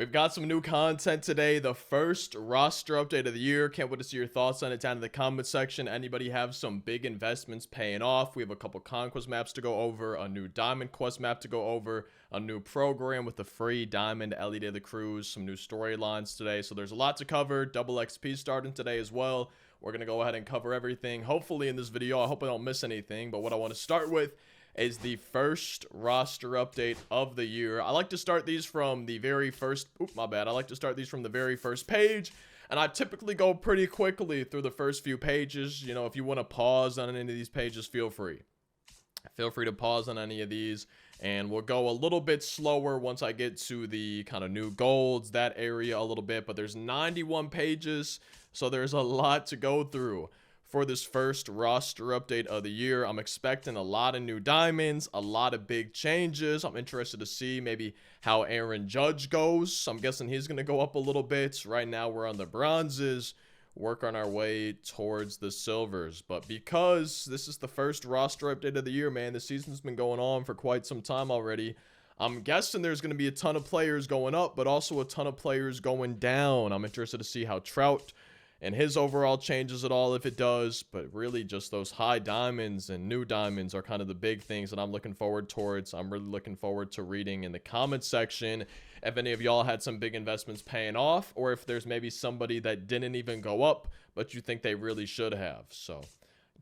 We've got some new content today. The first roster update of the year. Can't wait to see your thoughts on it down in the comment section. Anybody have some big investments paying off? We have a couple conquest maps to go over, a new diamond quest map to go over, a new program with the free diamond MLB The Cruise, some new storylines today. So there's a lot to cover. Double XP starting today as well. We're going to go ahead and cover everything, hopefully, in this video. I hope I don't miss anything. But what I want to start with is the first roster update of the year. I like to start these from the very first, I like to start these from the very first page, and I typically go pretty quickly through the first few pages. You know, if you want to pause on any of these pages, feel free. Feel free to pause on any of these, and we'll go a little bit slower once I get to the kind of new golds, that area a little bit, but there's 91 pages, so there's a lot to go through. For this first roster update of the year, I'm expecting a lot of new diamonds, a lot of big changes. I'm interested to see maybe how Aaron Judge goes. I'm guessing he's going to go up a little bit. Right now we're on the bronzes, work on our way towards the silvers. But because this is the first roster update of the year, man, the season's been going on for quite some time already. I'm guessing there's going to be a ton of players going up, but also a ton of players going down. I'm interested to see how Trout and his overall changes at all, if it does. But really just those high diamonds and new diamonds are kind of the big things that I'm looking forward towards. I'm really looking forward to reading in the comment section if any of y'all had some big investments paying off, or if there's maybe somebody that didn't even go up but you think they really should have. So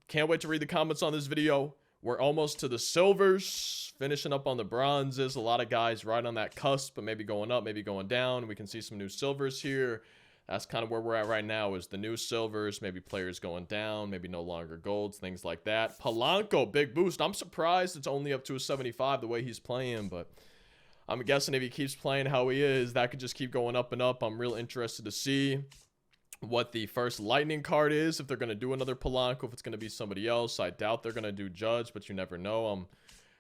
can't wait to read the comments on this video. We're almost to the silvers, finishing up on the bronzes. A lot of guys right on that cusp, but maybe going up, maybe going down. We can see some new silvers here. That's kind of where we're at right now, is the new silvers, maybe players going down, maybe no longer golds, things like that. Polanco, big boost. I'm surprised it's only up to a 75 the way he's playing, but I'm guessing if he keeps playing how he is, that could just keep going up and up. I'm real interested to see what the first lightning card is, if they're going to do another Polanco, if it's going to be somebody else. I doubt they're going to do Judge, but you never know. I'm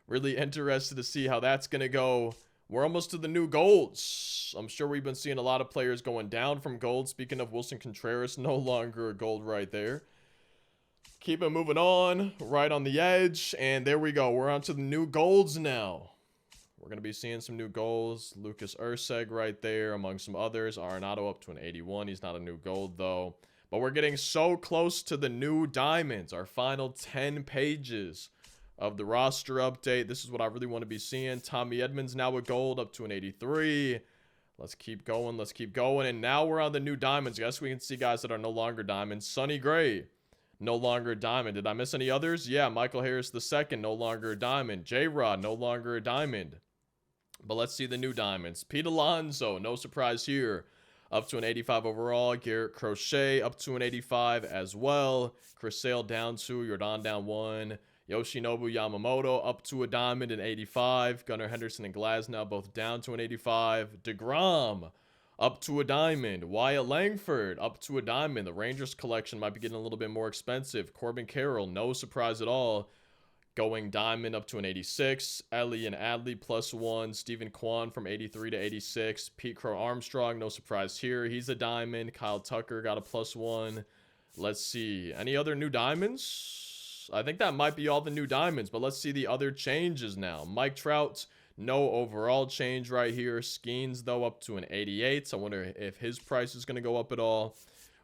really interested to see how that's going to go. We're almost to the new golds. I'm sure we've been seeing a lot of players going down from gold. Speaking of Wilson Contreras, no longer a gold right there. Keep it moving on, right on the edge. And there we go. We're on to the new golds now. We're going to be seeing some new golds. Lucas Urseg right there, among some others. Arenado up to an 81. He's not a new gold, though. But we're getting so close to the new diamonds. Our final 10 pages of the roster update. This is what I really want to be seeing. Tommy Edmonds now with gold up to an 83. Let's keep going. Let's keep going. And now we're on the new diamonds. I guess we can see guys that are no longer diamonds. Sonny Gray, no longer a diamond. Did I miss any others? Yeah, Michael Harris II, no longer a diamond. J-Rod, no longer a diamond. But let's see the new diamonds. Pete Alonso, no surprise here, up to an 85 overall. Garrett Crochet up to an 85 as well. Chris Sale down 2. Yordan down 1. Yoshinobu Yamamoto up to a diamond, an 85. Gunnar Henderson and Glasnow both down to an 85. DeGrom up to a diamond. Wyatt Langford up to a diamond. The Rangers collection might be getting a little bit more expensive. Corbin Carroll, no surprise at all, going diamond up to an 86. Ellie and Adley +1. Stephen Kwan from 83 to 86. Pete Crow Armstrong, no surprise here. He's a diamond. Kyle Tucker got a +1. Let's see. Any other new diamonds? I think that might be all the new diamonds, but let's see the other changes now. Mike Trout, no overall change right here. Skeens, though, up to an 88. So I wonder if his price is going to go up at all.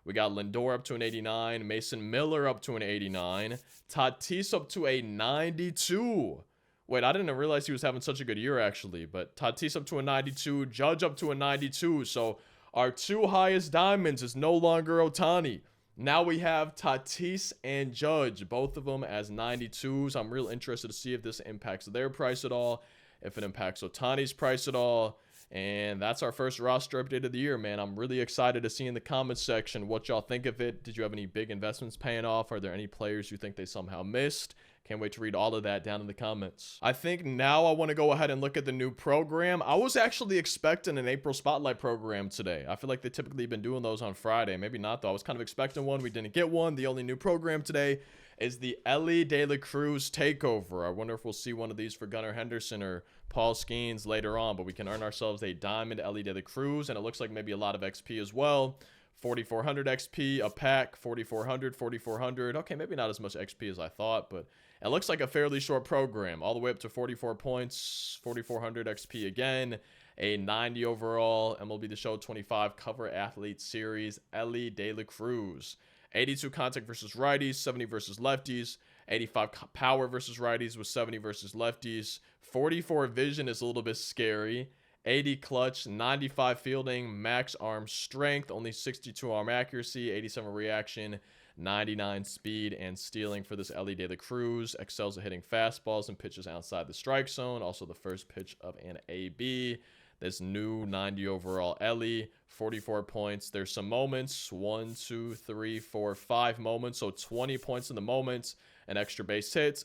We got Lindor up to an 89. Mason Miller up to an 89. Tatis up to a 92. Wait, I didn't realize he was having such a good year, actually. But Tatis up to a 92. Judge up to a 92. So our two highest diamonds is no longer Ohtani. Now we have Tatis and Judge, both of them as 92s. I'm real interested to see if this impacts their price at all, if it impacts Ohtani's price at all. And that's our first roster update of the year, man. I'm really excited to see in the comments section what y'all think of it. Did you have any big investments paying off? Are there any players you think they somehow missed? Can't wait to read all of that down in the comments. I think now I want to go ahead and look at the new program. I was actually expecting an April Spotlight program today. I feel like they typically been doing those on Friday. Maybe not, though. I was kind of expecting one. We didn't get one. The only new program today is the MLB The Cruise Takeover. I wonder if we'll see one of these for Gunnar Henderson or Paul Skeens later on, but we can earn ourselves a diamond MLB The Cruise, and it looks like maybe a lot of XP as well. 4,400 XP a pack, 4,400, 4,400. Okay, maybe not as much XP as I thought, but it looks like a fairly short program, all the way up to 44 points, 4,400 XP again. A 90 overall MLB The Show 25 cover athlete series, Elly De La Cruz. 82 contact versus righties, 70 versus lefties. 85 power versus righties with 70 versus lefties. 44 vision is a little bit scary. 80 clutch, 95 fielding, max arm strength, only 62 arm accuracy, 87 reaction, 99 speed and stealing for this Elly De La Cruz. Excels at hitting fastballs and pitches outside the strike zone. Also the first pitch of an AB. This new 90 overall Elly, 44 points. There's some moments, 1, 2, 3, 4, 5 moments. So 20 points in the moments, an extra base hits,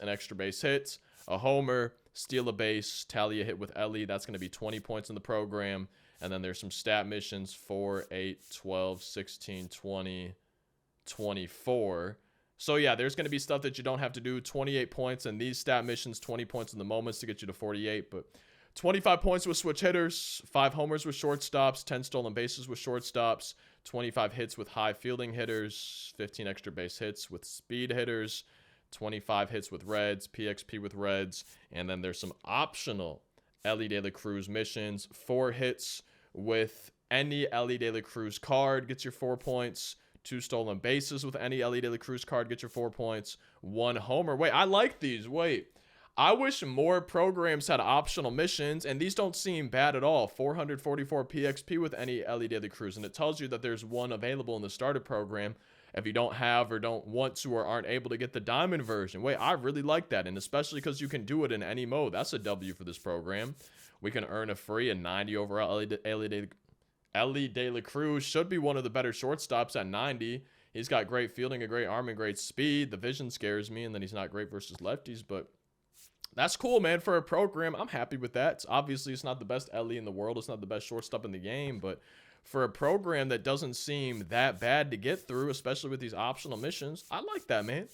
a homer, steal a base, tally a hit with Elly. That's going to be 20 points in the program. And then there's some stat missions, 4, 8, 12, 16, 20, 24. So yeah, there's going to be stuff that you don't have to do. 28 points and these stat missions, 20 points in the moments to get you to 48. But 25 points with switch hitters, 5 homers with shortstops, 10 stolen bases with shortstops, 25 hits with high fielding hitters, 15 extra base hits with speed hitters, 25 hits with Reds, PXP with Reds, and then there's some optional Elly De La Cruz missions. 4 hits with any Elly De La Cruz card gets your 4 points. 2 stolen bases with any Elly De La Cruz card get your 4 points. 1 homer. Wait, I like these. Wait. I wish more programs had optional missions, and these don't seem bad at all. 444 PXP with any Elly De La Cruz, and it tells you that there's one available in the starter program if you don't have or don't want to or aren't able to get the diamond version. Wait, I really like that, and especially because you can do it in any mode. That's a W for this program. We can earn a free and 90 overall Elly De La Cruz. Should be one of the better shortstops at 90. He's got great fielding, a great arm, and great speed. The vision scares me, and then he's not great versus lefties, but that's cool, man. For a program, I'm happy with that. Obviously, it's not the best Elly in the world. It's not the best shortstop in the game, but for a program that doesn't seem that bad to get through, especially with these optional missions, I like that, man.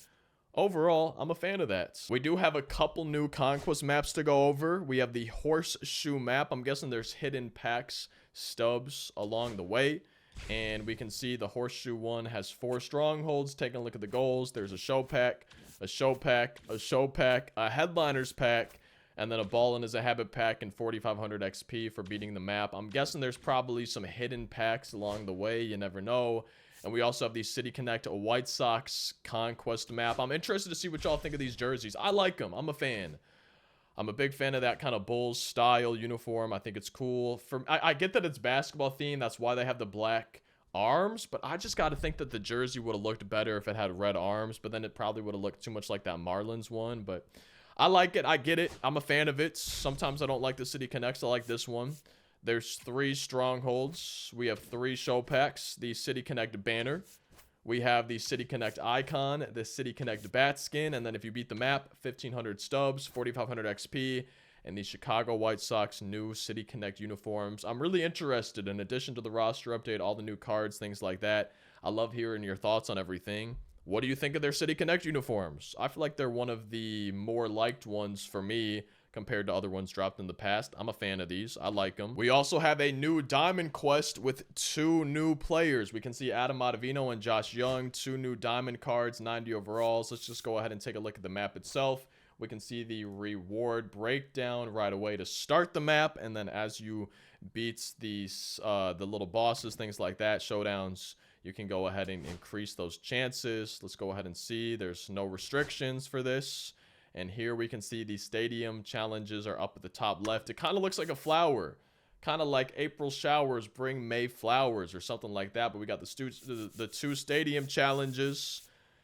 Overall, I'm a fan of that. We do have a couple new conquest maps to go over. We have the horseshoe map. I'm guessing there's hidden packs, stubs along the way. And we can see the horseshoe one has 4 strongholds. Taking a look at the goals, there's a show pack, a headliners pack, and then a ballin' is a habit pack and 4,500 XP for beating the map. I'm guessing there's probably some hidden packs along the way. You never know. And we also have the City Connect White Sox conquest map. I'm interested to see what y'all think of these jerseys. I like them. I'm a fan. I'm a big fan of that kind of Bulls style uniform. I think it's cool. I get that it's basketball themed. That's why they have the black arms, but I just got to think that the jersey would have looked better if it had red arms, but then it probably would have looked too much like that Marlins one. But I like it. I get it. I'm a fan of it. Sometimes I don't like the City Connects. I like this one. There's 3 strongholds. We have 3 show packs. The City Connect banner. We have the City Connect icon, the City Connect bat skin, and then if you beat the map, 1,500 stubs, 4,500 XP, and the Chicago White Sox new City Connect uniforms. I'm really interested. In addition to the roster update, all the new cards, things like that. I love hearing your thoughts on everything. What do you think of their City Connect uniforms? I feel like they're one of the more liked ones for me compared to other ones dropped in the past. I'm a fan of these. I like them. We also have a new Diamond Quest with 2 new players. We can see Adam Ottavino and Josh Young, 2 new Diamond cards, 90 overalls. Let's just go ahead and take a look at the map itself. We can see the reward breakdown right away to start the map, and then as you beat these the little bosses, things like that, showdowns, you can go ahead and increase those chances. Let's go ahead and see. There's no restrictions for this. And here we can see the stadium challenges are up at the top left. It kind of looks like a flower. Kind of like April showers bring May flowers or something like that. But we got the 2 stadium challenges.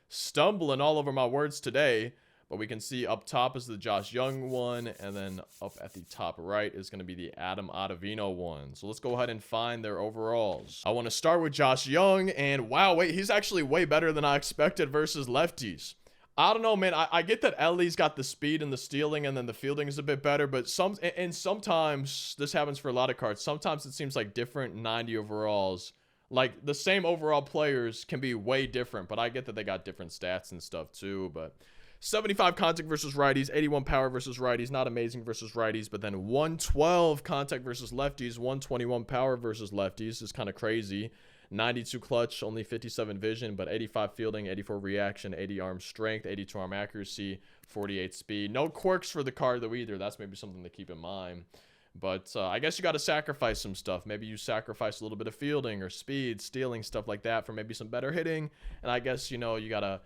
Stumbling all over my words today. But we can see up top is the Josh Young one. And then up at the top right is going to be the Adam Ottavino one. So let's go ahead and find their overalls. I want to start with Josh Young. And wow, wait, he's actually way better than I expected versus lefties. I don't know, man. I get that Elly's got the speed and the stealing, and then the fielding is a bit better. But sometimes this happens for a lot of cards. Sometimes it seems like different 90 overalls, like the same overall players, can be way different. But I get that they got different stats and stuff too. But 75 contact versus righties, 81 power versus righties, not amazing versus righties. But then 112 contact versus lefties, 121 power versus lefties is kind of crazy. 92 clutch, only 57 vision, but 85 fielding, 84 reaction, 80 arm strength, 82 arm accuracy, 48 speed. No quirks for the card though either. That's maybe something to keep in mind. But I guess you got to sacrifice some stuff. Maybe you sacrifice a little bit of fielding or speed, stealing, stuff like that for maybe some better hitting. And I guess, you know, you got to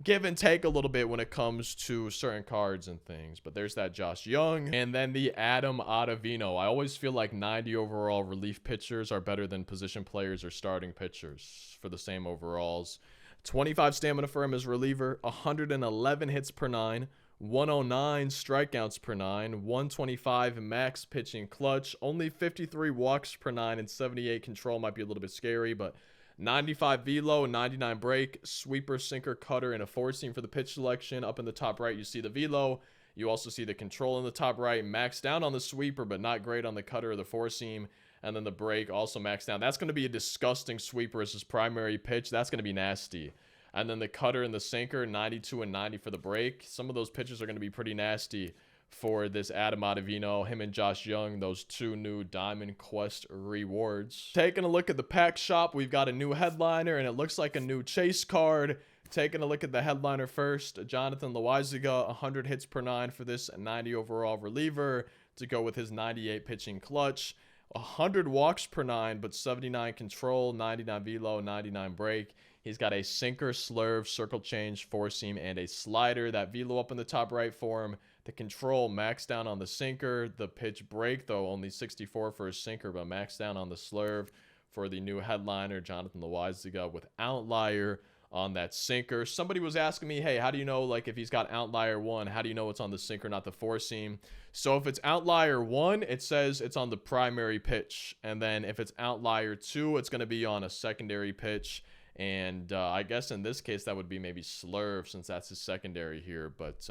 give and take a little bit when it comes to certain cards and things. But there's that Josh Young. And then the Adam Ottavino. I always feel like 90 overall relief pitchers are better than position players or starting pitchers for the same overalls. 25 stamina for him as reliever, 111 hits per 9, 109 strikeouts per 9, 125 max pitching clutch, only 53 walks per 9, and 78 control. Might be a little bit scary, but 95 velo, 99 break, sweeper, sinker, cutter, and a four seam for the pitch selection. Up in the top right, you see the velo. You also see the control in the top right, maxed down on the sweeper, but not great on the cutter or the four seam. And then the break also maxed down. That's going to be a disgusting sweeper as his primary pitch. That's going to be nasty. And then the cutter and the sinker, 92 and 90 for the break. Some of those pitches are going to be pretty nasty for this Adam Ottavino. Him and Josh Young, those two new Diamond Quest rewards. Taking a look at the pack shop, we've got a new headliner, and it looks like a new chase card. Taking a look at the headliner first, Jonathan Loaizaga, 100 hits per 9 for this 90 overall reliever to go with his 98 pitching clutch. 100 walks per 9, but 79 control, 99 velo, 99 break. He's got a sinker, slurve, circle change, four seam, and a slider. That velo up in the top right for him. The control maxed down on the sinker. The pitch break, though, only 64 for his sinker, but maxed down on the slurve for the new headliner, Jonathan Loaizaga, with outlier on that sinker. Somebody was asking me, hey, how do you know, like, if he's got outlier 1, how do you know it's on the sinker, not the four seam? So if it's outlier 1, it says it's on the primary pitch. And then if it's outlier 2, it's going to be on a secondary pitch. And I guess in this case, that would be maybe slurve, since that's his secondary here. But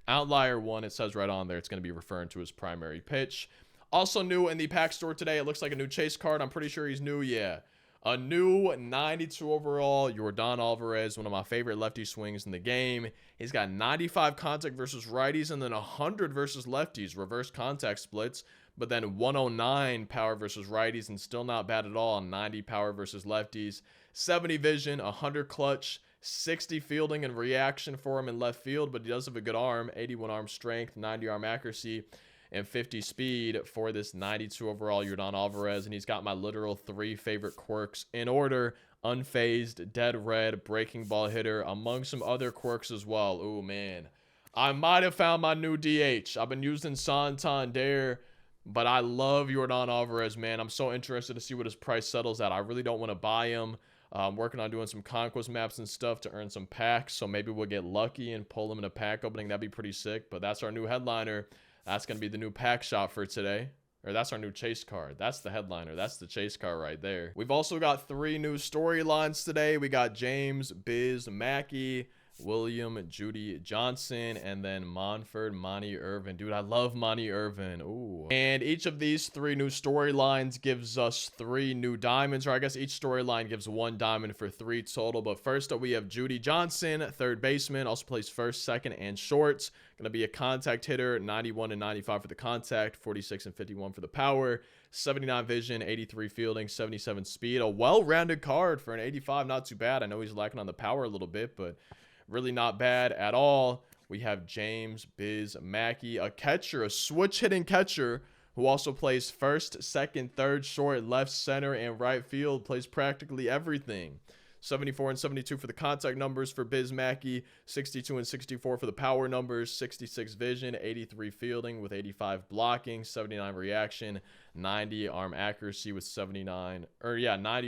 outlier 1, it says right on there, it's going to be referring to his primary pitch. Also new in the pack store today, it looks like a new chase card. I'm pretty sure he's new, yeah. A new 92 overall Yordan Alvarez, one of my favorite lefty swings in the game. He's got 95 contact versus righties and then 100 versus lefties, reverse contact splits, but then 109 power versus righties and still not bad at all on 90 power versus lefties. 70 vision, 100 clutch, 60 fielding and reaction for him in left field, but he does have a good arm, 81 arm strength, 90 arm accuracy, and 50 speed for this 92 overall Yordan Alvarez. And he's got my literal 3 favorite quirks in order: unfazed, dead red, breaking ball hitter, among some other quirks as well. Oh man, I might have found my new DH. I've been using Santander, but I love Yordan Alvarez, man. I'm so interested to see what his price settles at. I really don't want to buy him. I'm working on doing some conquest maps and stuff to earn some packs, so maybe we'll get lucky and pull him in a pack opening. That'd be pretty sick. But that's our new headliner. That's going to be the new pack shot for today. Or that's our new chase card. That's the headliner. That's the chase card right there. We've also got 3 new storylines today. We got James Biz Mackey, William Judy Johnson, and then Monford Monty Irvin. Dude, I love Monty Irvin. Ooh. And each of these 3 new storylines gives us 3 new diamonds, or I guess each storyline gives 1 diamond for 3 total. But first up, we have Judy Johnson, third baseman, also plays first, second, and shorts. Gonna be a contact hitter, 91 and 95 for the contact, 46 and 51 for the power, 79 vision, 83 fielding, 77 speed. A well-rounded card for an 85, not too bad. I know he's lacking on the power a little bit, but really not bad at all. We have James Biz Mackey, a catcher, a switch-hitting catcher who also plays first, second, third, short, left, center, and right field. Plays practically everything. 74 and 72 for the contact numbers for Biz Mackey, 62 and 64 for the power numbers, 66 vision, 83 fielding with 85 blocking, 79 reaction, 90 arm accuracy with 90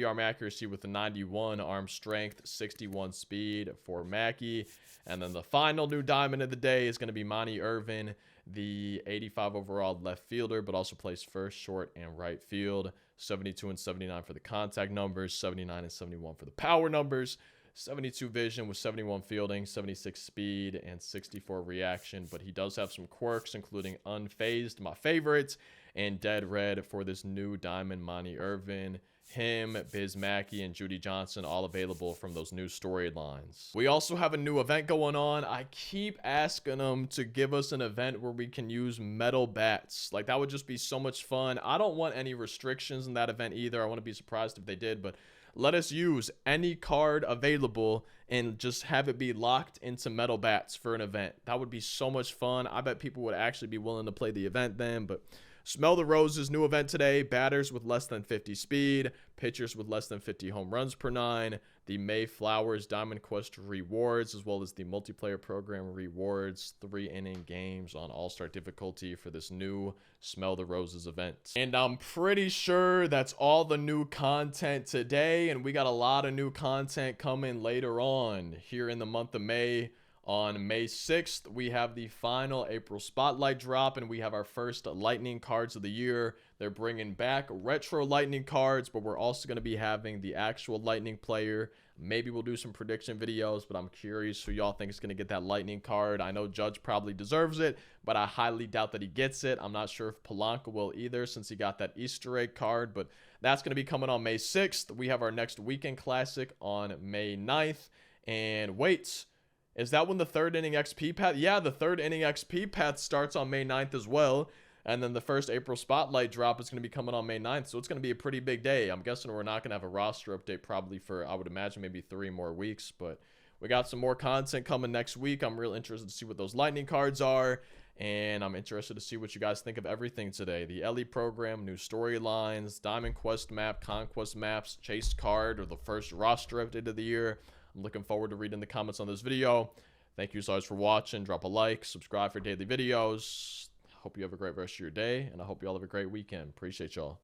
arm accuracy with the 91 arm strength, 61 speed for Mackey. And then the final new diamond of the day is going to be Monty Irvin, the 85 overall left fielder, but also plays first, short, and right field. 72 and 79 for the contact numbers, 79 and 71 for the power numbers, 72 vision with 71 fielding, 76 speed, and 64 reaction. But he does have some quirks, including unfazed, my favorite, and dead red for this new diamond Monty Irvin. Him, Biz Mackey, and Judy Johnson, all available from those new storylines. We also have a new event going on. I keep asking them to give us an event where we can use metal bats. Like, that would just be so much fun. I don't want any restrictions in that event either. I wouldn't be surprised if they did, but let us use any card available and just have it be locked into metal bats for an event. That would be so much fun. I bet people would actually be willing to play the event then, but Smell the Roses, new event today. Batters with less than 50 speed, pitchers with less than 50 home runs per 9. The Mayflowers Diamond Quest rewards, as well as the multiplayer program rewards. 3-inning games on All-Star difficulty for this new Smell the Roses event. And I'm pretty sure that's all the new content today. And we got a lot of new content coming later on here in the month of May. On May 6th, we have the final April Spotlight drop, and we have our first Lightning cards of the year. They're bringing back retro Lightning cards, but we're also going to be having the actual Lightning player. Maybe we'll do some prediction videos, but I'm curious who y'all think is going to get that Lightning card. I know Judge probably deserves it, but I highly doubt that he gets it. I'm not sure if Polanco will either, since he got that Easter egg card, but that's going to be coming on May 6th. We have our next Weekend Classic on May 9th. And wait, is that when the third inning XP path? Yeah, the third inning XP path starts on May 9th as well. And then the first April Spotlight drop is going to be coming on May 9th. So it's going to be a pretty big day. I'm guessing we're not going to have a roster update probably for, I would imagine, maybe 3 more weeks. But we got some more content coming next week. I'm real interested to see what those Lightning cards are. And I'm interested to see what you guys think of everything today. The Ellie program, new storylines, Diamond Quest map, Conquest maps, Chase card, or the first roster update of the year. I'm looking forward to reading the comments on this video. Thank you so much for watching. Drop a like, subscribe for daily videos. Hope you have a great rest of your day, and I hope you all have a great weekend. Appreciate y'all.